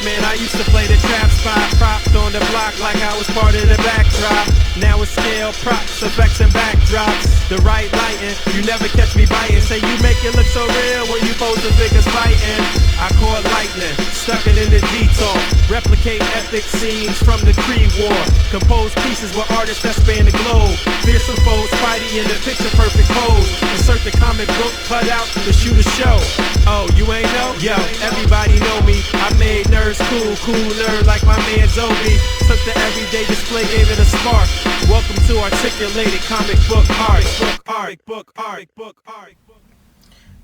Man, I used to play the trap spot, propped on the block like I was part of the backdrop. Now it's scale, props, effects, and backdrops. The right lighting, you never catch me biting. Say you make it look so real when you pose the figures fighting. I caught lightning, stuck it in the detour. Replicate epic scenes from the Cree War. Compose pieces with artists that span the globe. Fearsome foes, Spidey in the picture perfect pose. Insert the comic book cut out to shoot a show. Oh, you ain't know? Yo, everybody know me. I made nerds cool, cool nerd like my man Zobi. Took the everyday display, gave it a spark. Welcome to articulated comic book art.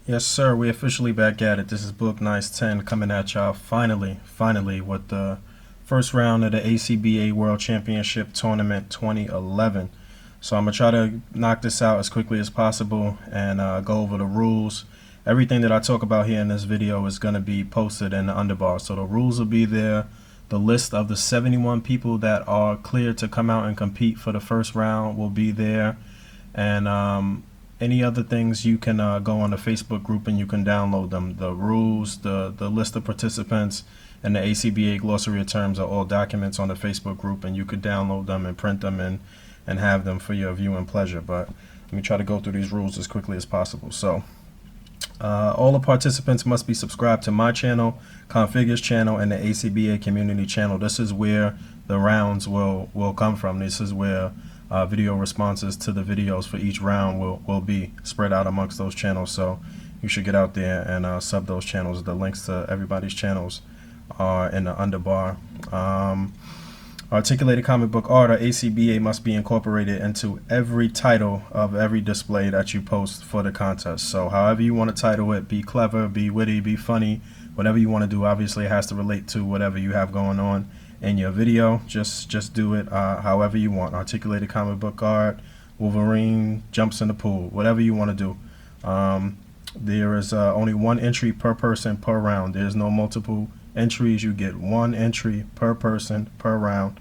Yes, sir. We officially back at it. This is Book Nice 10 coming at y'all finally with the first round of the A.C.B.A World Championship Tournament 2011. So I'm going to try to knock this out as quickly as possible and go over the rules. Everything that I talk about here in this video is going to be posted in the underbar. So the rules will be there. The list of the 71 people that are cleared to come out and compete for the first round will be there. And any other things, you can go on the Facebook group and you can download them. The rules, the list of participants, and the A.C.B.A glossary of terms are all documents on the Facebook group, and you could download them and print them and have them for your viewing pleasure. But let me try to go through these rules as quickly as possible. So all the participants must be subscribed to my channel, Configure's channel, and the A.C.B.A community channel. This is where the rounds will come from. This is where video responses to the videos for each round will be spread out amongst those channels. So you should get out there and sub those channels. The links to everybody's channels are in the underbar. Articulated comic book art, or A.C.B.A, must be incorporated into every title of every display that you post for the contest. So however you want to title it, be clever, be witty, be funny, whatever you want to do. Obviously it has to relate to whatever you have going on in your video. Just do it however you want. Articulated comic book art, Wolverine jumps in the pool, whatever you want to do. There is only one entry per person per round. There's no multiple entries. You get one entry per person per round.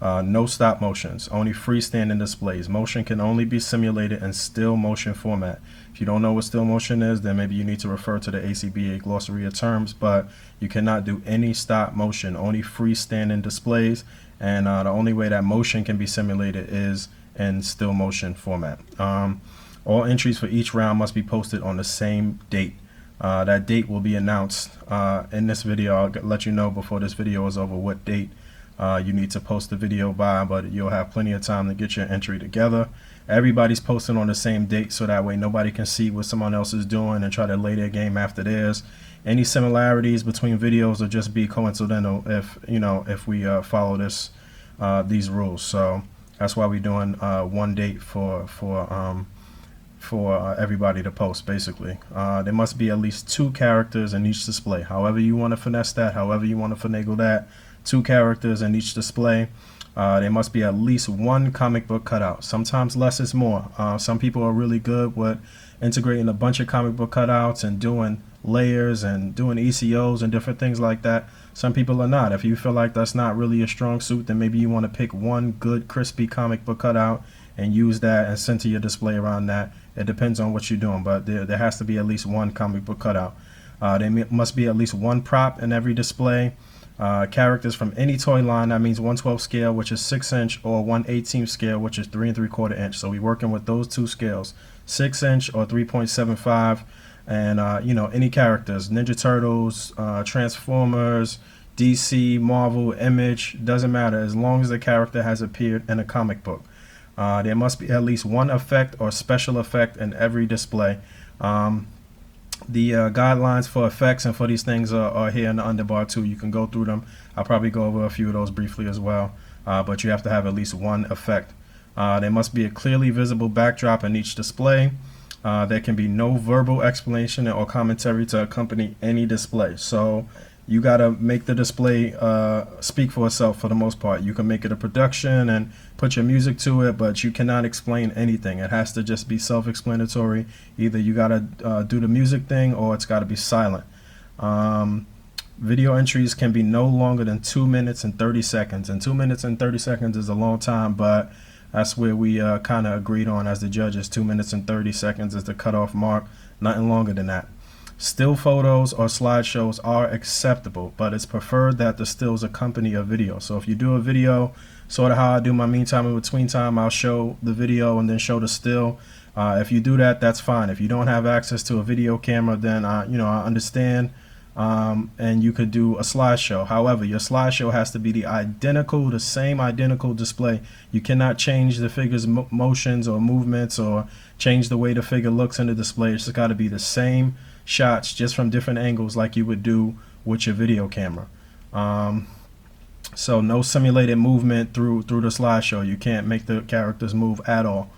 No stop motions, only freestanding displays. Motion can only be simulated in still motion format. If you don't know what still motion is, then maybe you need to refer to the A.C.B.A glossary of terms, but you cannot do any stop motion, only freestanding displays, and the only way that motion can be simulated is in still motion format. All entries for each round must be posted on the same date. That date will be announced in this video. I'll let you know before this video is over what date you need to post the video by, but you'll have plenty of time to get your entry together. Everybody's posting on the same date, so that way nobody can see what someone else is doing and try to lay their game after theirs. Any similarities between videos will just be coincidental if we follow these rules. So that's why we're doing one date for everybody to post. Basically, there must be at least 2 characters in each display. However you want to finesse that, however you want to finagle that, 2 characters in each display. There must be at least 1 comic book cutout. Sometimes less is more. Some people are really good with integrating a bunch of comic book cutouts and doing layers and doing ECOs and different things like that. Some people are not. If you feel like that's not really a strong suit, then maybe you want to pick 1 good crispy comic book cutout and use that and center your display around that. It depends on what you're doing, but there has to be at least 1 comic book cutout. There must be at least 1 prop in every display. Characters from any toy line, that means 1/12 scale, which is 6 inch, or 1/18 scale, which is 3 3/4 inch. So we're working with those 2 scales, 6 inch or 3.75. And any characters, Ninja Turtles, Transformers, DC, Marvel, Image, doesn't matter, as long as the character has appeared in a comic book. There must be at least 1 effect or special effect in every display. The guidelines for effects and for these things are here in the underbar too. You can go through them. I'll probably go over a few of those briefly as well, but you have to have at least 1 effect. There must be a clearly visible backdrop in each display. There can be no verbal explanation or commentary to accompany any display. So you got to make the display speak for itself for the most part. You can make it a production and put your music to it, but you cannot explain anything. It has to just be self-explanatory. Either you got to do the music thing, or it's got to be silent. Video entries can be no longer than 2 minutes and 30 seconds. And 2 minutes and 30 seconds is a long time, but that's where we kind of agreed on as the judges. 2 minutes and 30 seconds is the cutoff mark. Nothing longer than that. Still photos or slideshows are acceptable, but it's preferred that the stills accompany a video. So if you do a video, sort of how I do my meantime in between time, I'll show the video and then show the still. If you do that, that's fine. If you don't have access to a video camera, then you know, I understand, and you could do a slideshow. However, your slideshow has to be the same identical display. You cannot change the figure's motions or movements or change the way the figure looks in the display. It's got to be the same shots, just from different angles, like you would do with your video camera. So no simulated movement through the slideshow. You can't make the characters move at all.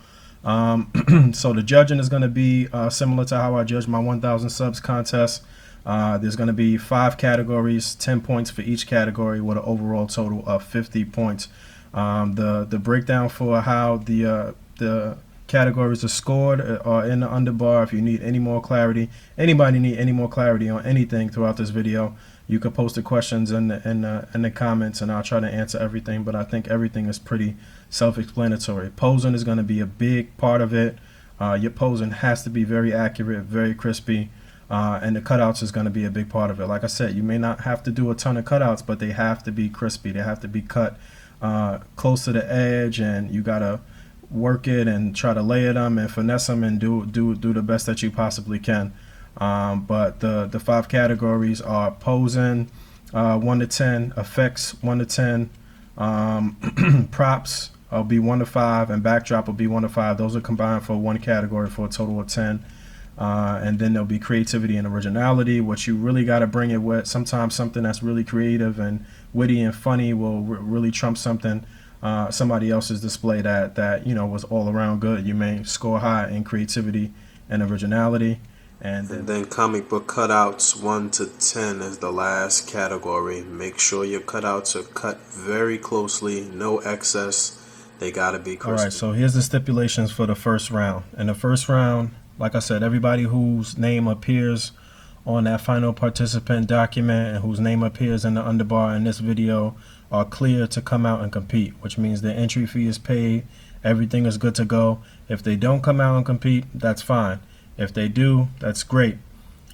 So the judging is going to be similar to how I judge my 1,000 subs contest. There's going to be 5 categories, 10 points for each category, with an overall total of 50 points. The breakdown for how the categories are scored are in the underbar. If you need any more clarity, anybody need any more clarity on anything throughout this video, you can post the questions in the comments, and I'll try to answer everything. But I think everything is pretty self-explanatory. Posing is going to be a big part of it. Your posing has to be very accurate, very crispy, and the cutouts is going to be a big part of it. Like I said, you may not have to do a ton of cutouts, but they have to be crispy. They have to be cut close to the edge, and you got to work it and try to layer them and finesse them and do the best that you possibly can. But the 5 categories are posing 1 to 10, effects 1 to 10, props will be 1 to 5, and backdrop will be 1 to 5. Those are combined for 1 category for a total of 10. And then there'll be creativity and originality, which you really got to bring it with. Sometimes something that's really creative and witty and funny will really trump somebody else's display that you know was all around good. You may score high in creativity and originality. And then comic book cutouts 1 to 10 is the last category. Make sure your cutouts are cut very closely, no excess. They gotta be crispy. All right, so here's the stipulations for the first round. In the first round, like I said, everybody whose name appears on that final participant document and whose name appears in the underbar in this video are clear to come out and compete, which means the entry fee is paid, everything is good to go. If they don't come out and compete, that's fine. If they do, that's great.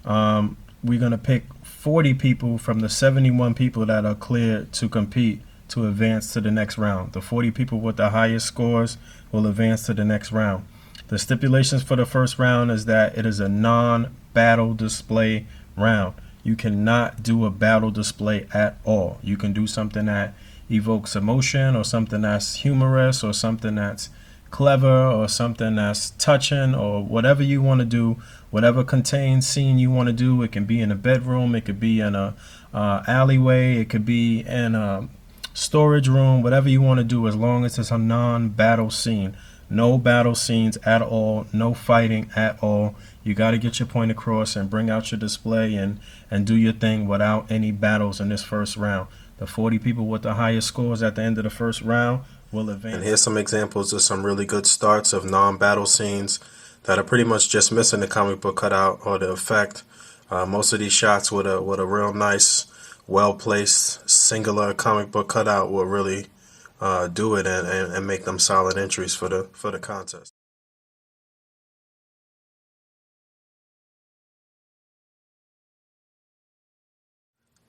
We're going to pick 40 people from the 71 people that are cleared to compete to advance to the next round. The 40 people with the highest scores will advance to the next round. The stipulations for the first round is that it is a non-battle display round. You cannot do a battle display at all. You can do something that evokes emotion, or something that's humorous, or something that's clever, or something that's touching, or whatever you want to do, whatever contained scene you want to do. It can be in a bedroom, it could be in a alleyway, it could be in a storage room, whatever you want to do, as long as it's a non-battle scene. No battle scenes at all, no fighting at all. You got to get your point across and bring out your display and do your thing without any battles in this first round. The 40 people with the highest scores at the end of the first round will advance. And here's some examples of some really good starts of non-battle scenes that are pretty much just missing the comic book cutout or the effect. Most of these shots with a real nice, well-placed, singular comic book cutout will really do it and make them solid entries for the contest.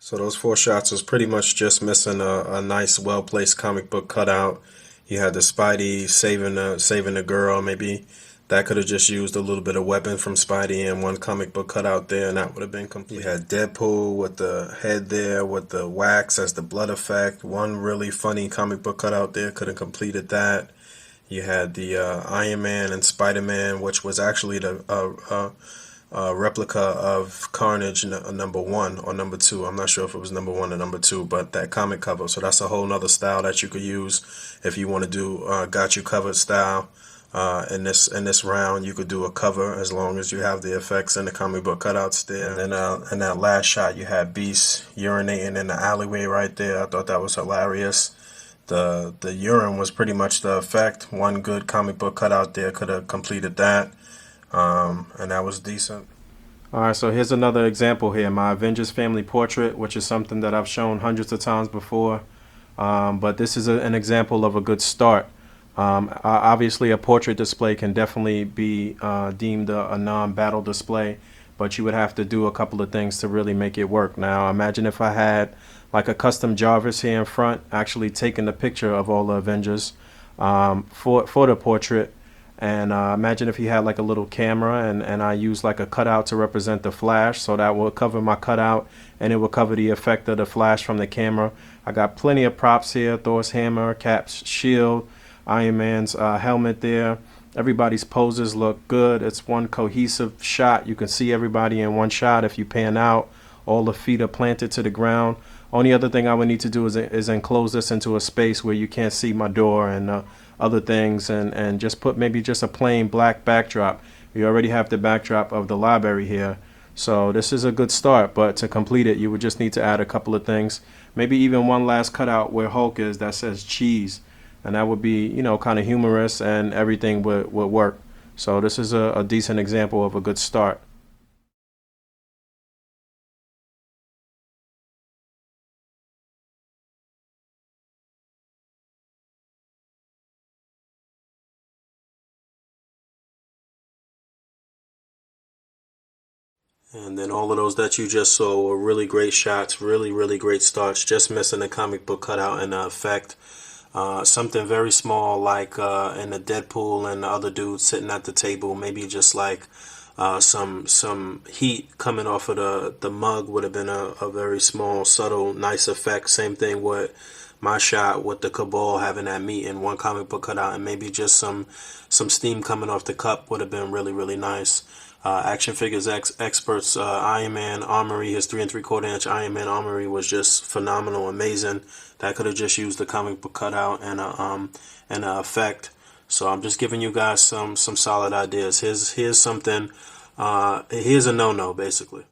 So those 4 shots was pretty much just missing a nice, well-placed comic book cutout. You had the Spidey saving the girl. Maybe that could have just used a little bit of weapon from Spidey and 1 comic book cutout there, and that would have been complete. You had Deadpool with the head there, with the wax as the blood effect. 1 really funny comic book cutout there could have completed that. You had the Iron Man and Spider-Man, which was actually the replica of Carnage number 1 or number 2. I'm not sure if it was number 1 or number 2, but that comic cover. So that's a whole nother style that you could use if you want to do got you covered style. In this round, you could do a cover as long as you have the effects and the comic book cutouts there. And then in that last shot, you had Beast urinating in the alleyway right there. I thought that was hilarious. The urine was pretty much the effect. 1 good comic book cutout there could have completed that. And that was decent. Alright, so here's another example here. My Avengers family portrait, which is something that I've shown hundreds of times before. But this is an example of a good start. Obviously, a portrait display can definitely be deemed a non-battle display. but you would have to do a couple of things to really make it work. Now imagine if I had like a custom Jarvis here in front, actually taking a picture of all the Avengers for the portrait. And imagine if you had like a little camera and I use like a cutout to represent the flash, so that will cover my cutout and it will cover the effect of the flash from the camera. I got plenty of props here: Thor's hammer, Cap's shield, Iron Man's helmet there. Everybody's poses look good. It's one cohesive shot. You can see everybody in one shot if you pan out. All the feet are planted to the ground. Only other thing I would need to do is enclose this into a space where you can't see my door and other things, and just put maybe just a plain black backdrop. You already have the backdrop of the library here, so this is a good start. But to complete it, you would just need to add a couple of things, maybe even one last cutout where Hulk is that says cheese, and that would be, you know, kind of humorous, and everything would work. So this is a decent example of a good start. And then all of those that you just saw were really great shots, really great starts, just missing the comic book cutout and the effect. Something very small like in the Deadpool and the other dude sitting at the table, maybe just like some heat coming off of the mug would have been a very small, subtle, nice effect. Same thing with my shot with the Cabal having that meat in one comic book cutout, and maybe just some steam coming off the cup would have been really nice. Action Figures Experts Iron Man Armory, his 3 3/4 inch Iron Man Armory was just phenomenal, amazing. That could have just used the comic book cutout and an effect. So I'm just giving you guys some solid ideas. Here's something. Here's a no-no basically.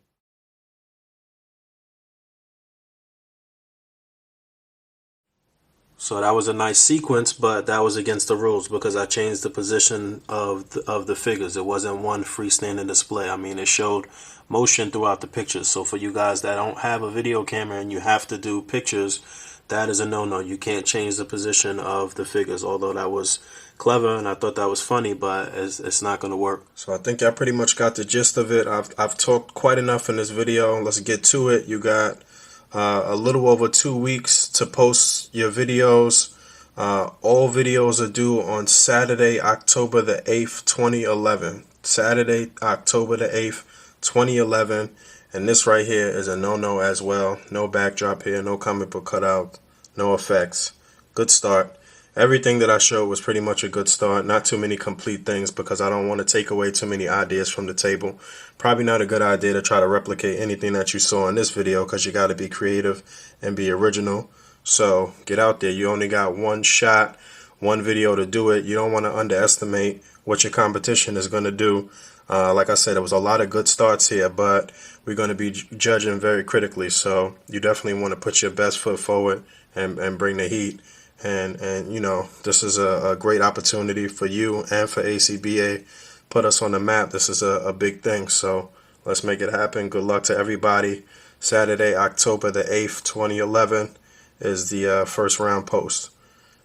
So that was a nice sequence, but that was against the rules because I changed the position of the figures. It wasn't one freestanding display. I mean, it showed motion throughout the pictures. So for you guys that don't have a video camera and you have to do pictures, that is a no-no. You can't change the position of the figures, although that was clever and I thought that was funny, but it's not going to work. So I think I pretty much got the gist of it. I've talked quite enough in this video. Let's get to it. You got a little over 2 weeks to post your videos. All videos are due on Saturday, October the 8th, 2011. Saturday, October the 8th, 2011. And this right here is a no-no as well. No backdrop here, no comic book cutout, no effects. Good start. Everything that I showed was pretty much a good start. Not too many complete things because I don't want to take away too many ideas from the table. Probably not a good idea to try to replicate anything that you saw in this video because you got to be creative and be original. So get out there. You only got one shot, one video to do it. You don't want to underestimate what your competition is going to do. Like I said, there was a lot of good starts here, but we're going to be judging very critically. So you definitely want to put your best foot forward and bring the heat. And you know, this is a great opportunity for you and for A.C.B.A. Put us on the map. This is a big thing, so let's make it happen. Good luck to everybody. Saturday, October the 8th, 2011 is the first round post.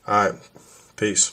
All right, peace.